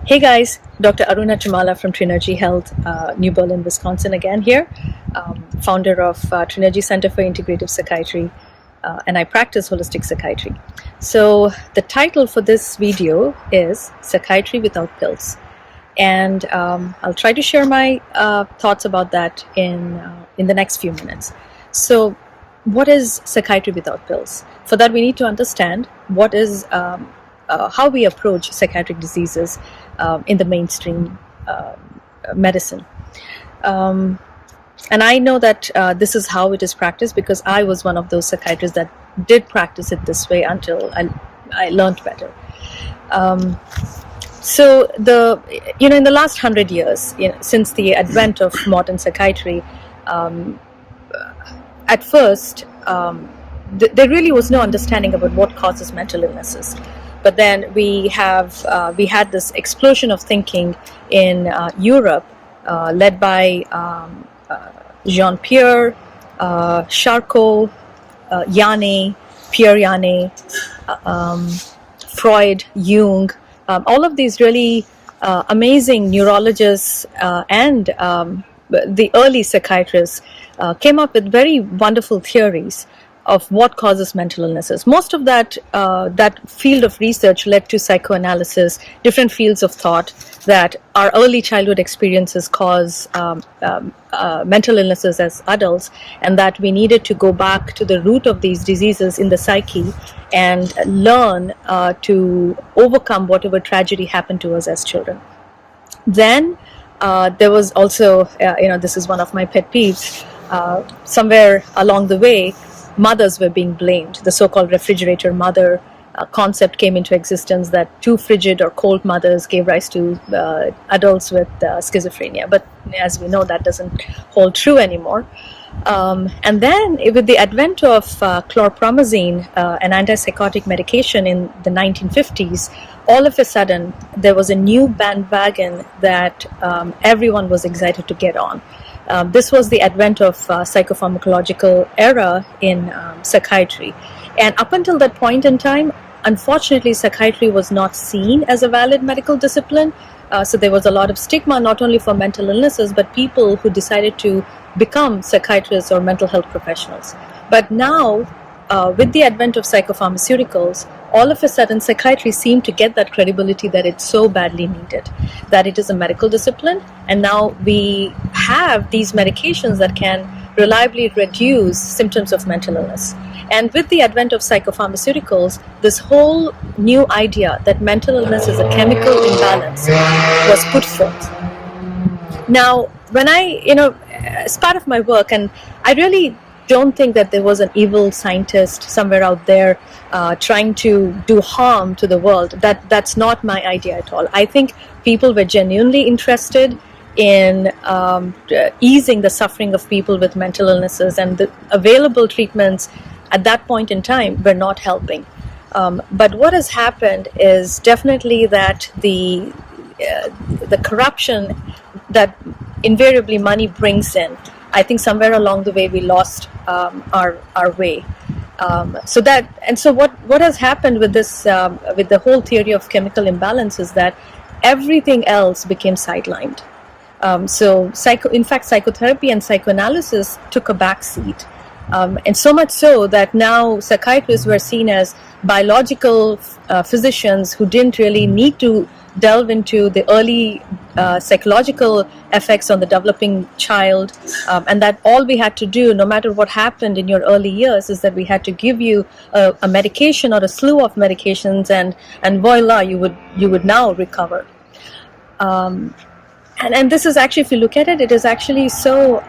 Hey guys, Dr. Aruna Chumala from Trinergy Health, New Berlin, Wisconsin again here, founder of Trinergy Center for Integrative Psychiatry, and I practice holistic psychiatry. So the title for this video is Psychiatry Without Pills, and I'll try to share my thoughts about that in the next few minutes. So what is psychiatry without pills? For that we need to understand what is how we approach psychiatric diseases in the mainstream medicine. And I know that this is how it is practiced because I was one of those psychiatrists that did practice it this way until I learned better. So in the last 100 years, since the advent of modern psychiatry, at first there really was no understanding about what causes mental illnesses. But then we had this explosion of thinking in Europe, led by Jean-Pierre, Charcot, Pierre Janet, Freud, Jung, all of these really amazing neurologists and the early psychiatrists came up with very wonderful theories of what causes mental illnesses. Most of that field of research led to psychoanalysis, different fields of thought that our early childhood experiences cause mental illnesses as adults, and that we needed to go back to the root of these diseases in the psyche and learn to overcome whatever tragedy happened to us as children. Then there was also, this is one of my pet peeves, somewhere along the way, mothers were being blamed. The so-called refrigerator mother concept came into existence, that too frigid or cold mothers gave rise to adults with schizophrenia. But as we know, that doesn't hold true anymore. And then with the advent of chlorpromazine, an antipsychotic medication in the 1950s, all of a sudden there was a new bandwagon that everyone was excited to get on. This was the advent of Psychopharmacological Era in psychiatry. And up until that point in time, unfortunately, psychiatry was not seen as a valid medical discipline. So there was a lot of stigma, not only for mental illnesses, but people who decided to become psychiatrists or mental health professionals. But now, with the advent of psychopharmaceuticals, all of a sudden psychiatry seemed to get that credibility that it so badly needed, that it is a medical discipline, and now we have these medications that can reliably reduce symptoms of mental illness. And with the advent of psychopharmaceuticals, this whole new idea that mental illness is a chemical imbalance was put forth. Now, when as part of my work, and I really don't think that there was an evil scientist somewhere out there trying to do harm to the world. That's not my idea at all. I think people were genuinely interested in easing the suffering of people with mental illnesses, and the available treatments at that point in time were not helping. But what has happened is definitely that the corruption that invariably money brings in, I think somewhere along the way we lost our way. So what has happened with this with the whole theory of chemical imbalance is that everything else became sidelined. In fact, psychotherapy and psychoanalysis took a back seat, and so much so that now psychiatrists were seen as biological physicians who didn't really need to delve into the early psychological effects on the developing child, and that all we had to do, no matter what happened in your early years, is that we had to give you a medication or a slew of medications, and voila, you would now recover. And this is actually, if you look at it, it is actually so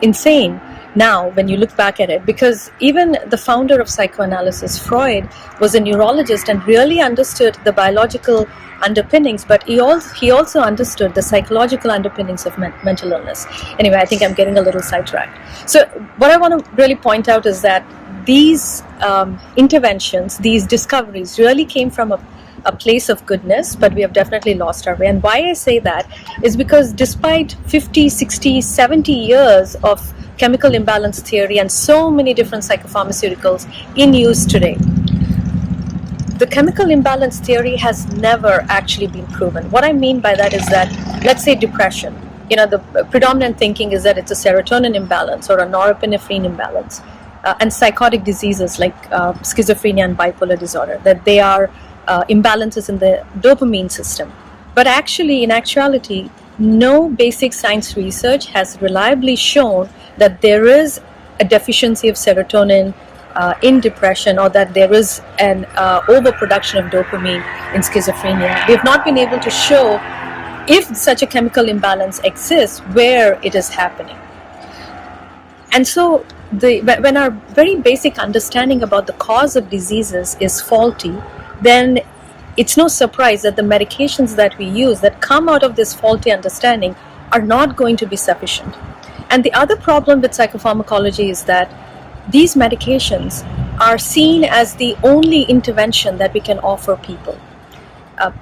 insane now when you look back at it, because even the founder of psychoanalysis, Freud, was a neurologist and really understood the biological underpinnings, but he also understood the psychological underpinnings of mental illness. Anyway, I think I'm getting a little sidetracked. So what I want to really point out is that these interventions, these discoveries really came from a place of goodness, but we have definitely lost our way. And why I say that is because despite 50, 60, 70 years of chemical imbalance theory and so many different psychopharmaceuticals in use today, the chemical imbalance theory has never actually been proven. What I mean by that is that, let's say depression, the predominant thinking is that it's a serotonin imbalance or a norepinephrine imbalance. And psychotic diseases like schizophrenia and bipolar disorder, that they are imbalances in the dopamine system. But actually, in actuality, no basic science research has reliably shown that there is a deficiency of serotonin in depression, or that there is an overproduction of dopamine in schizophrenia. We have not been able to show if such a chemical imbalance exists, where it is happening. And so when our very basic understanding about the cause of diseases is faulty, then it's no surprise that the medications that we use that come out of this faulty understanding are not going to be sufficient. And the other problem with psychopharmacology is that these medications are seen as the only intervention that we can offer people.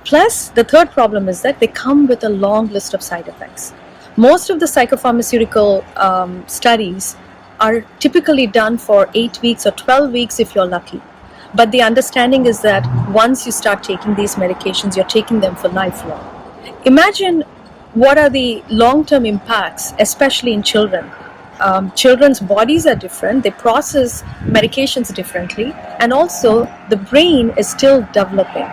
Plus, the third problem is that they come with a long list of side effects. Most of the psychopharmaceutical studies are typically done for 8 weeks or 12 weeks if you're lucky. But the understanding is that once you start taking these medications, you're taking them for lifelong. Imagine what are the long-term impacts, especially in children. Children's bodies are different, they process medications differently, and also the brain is still developing.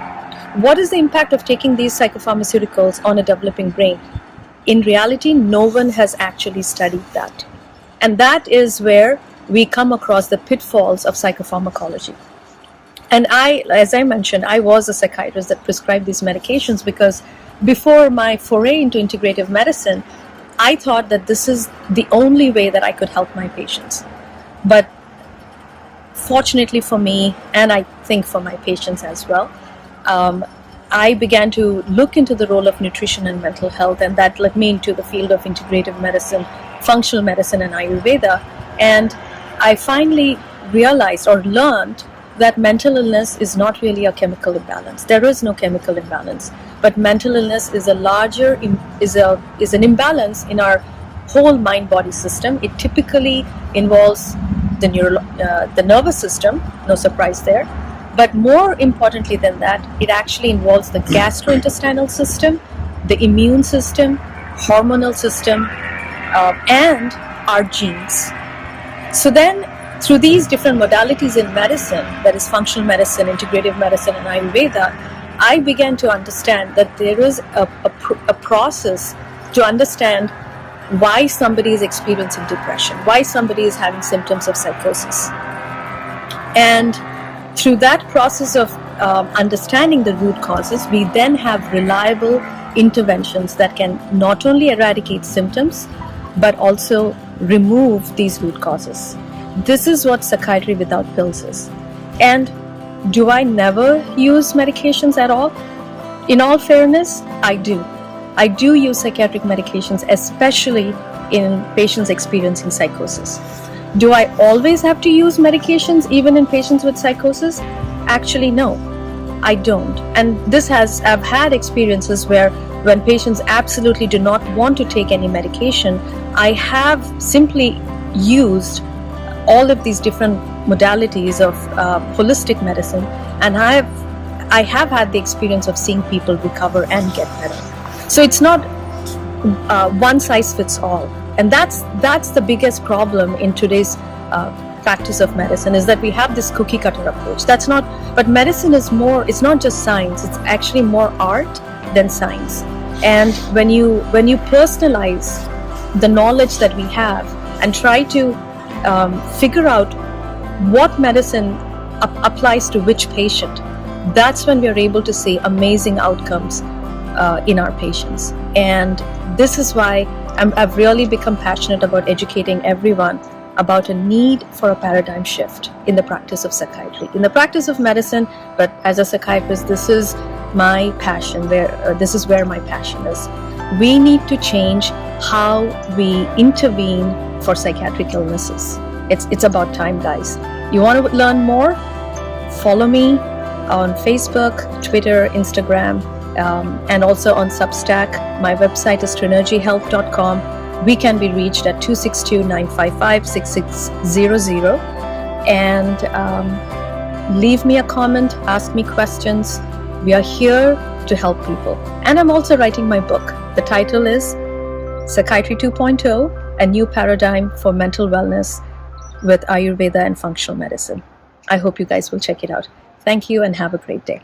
What is the impact of taking these psychopharmaceuticals on a developing brain? In reality, no one has actually studied that. And that is where we come across the pitfalls of psychopharmacology. And as I mentioned, I was a psychiatrist that prescribed these medications because before my foray into integrative medicine, I thought that this is the only way that I could help my patients. But fortunately for me, and I think for my patients as well, I began to look into the role of nutrition and mental health, and that led me into the field of integrative medicine, functional medicine, and Ayurveda. And I finally realized or learned that mental illness is not really a chemical imbalance. There is no chemical imbalance, but mental illness is an imbalance in our whole mind-body system. It typically involves the nervous system, no surprise there. But more importantly than that, it actually involves the gastrointestinal system, the immune system, hormonal system, and our genes. So then, through these different modalities in medicine, that is functional medicine, integrative medicine, and Ayurveda, I began to understand that there is a process to understand why somebody is experiencing depression, why somebody is having symptoms of psychosis. And through that process of understanding the root causes, we then have reliable interventions that can not only eradicate symptoms, but also remove these root causes. This is what psychiatry without pills is. And do I never use medications at all? In all fairness, I do. I do use psychiatric medications, especially in patients experiencing psychosis. Do I always have to use medications even in patients with psychosis? Actually, no, I don't. And I've had experiences where when patients absolutely do not want to take any medication, I have simply used all of these different modalities of holistic medicine, and I have had the experience of seeing people recover and get better. So it's not one size fits all, and that's the biggest problem in today's practice of medicine, is that we have this cookie cutter approach. But medicine is more. It's not just science. It's actually more art than science. And when you personalize the knowledge that we have and try to figure out what medicine applies to which patient, that's when we are able to see amazing outcomes in our patients. And this is why I've really become passionate about educating everyone about a need for a paradigm shift in the practice of psychiatry, in the practice of medicine. But as a psychiatrist, this is my passion, this is where my passion is. We need to change how we intervene for psychiatric illnesses. It's about time, guys. You want to learn more? Follow me on Facebook, Twitter, Instagram, and also on Substack. My website is trinergyhealth.com. We can be reached at 262-955-6600. And Leave me a comment, ask me questions. We are here to help people. And I'm also writing my book. The title is Psychiatry 2.0, A New Paradigm for Mental Wellness with Ayurveda and Functional Medicine. I hope you guys will check it out. Thank you and have a great day.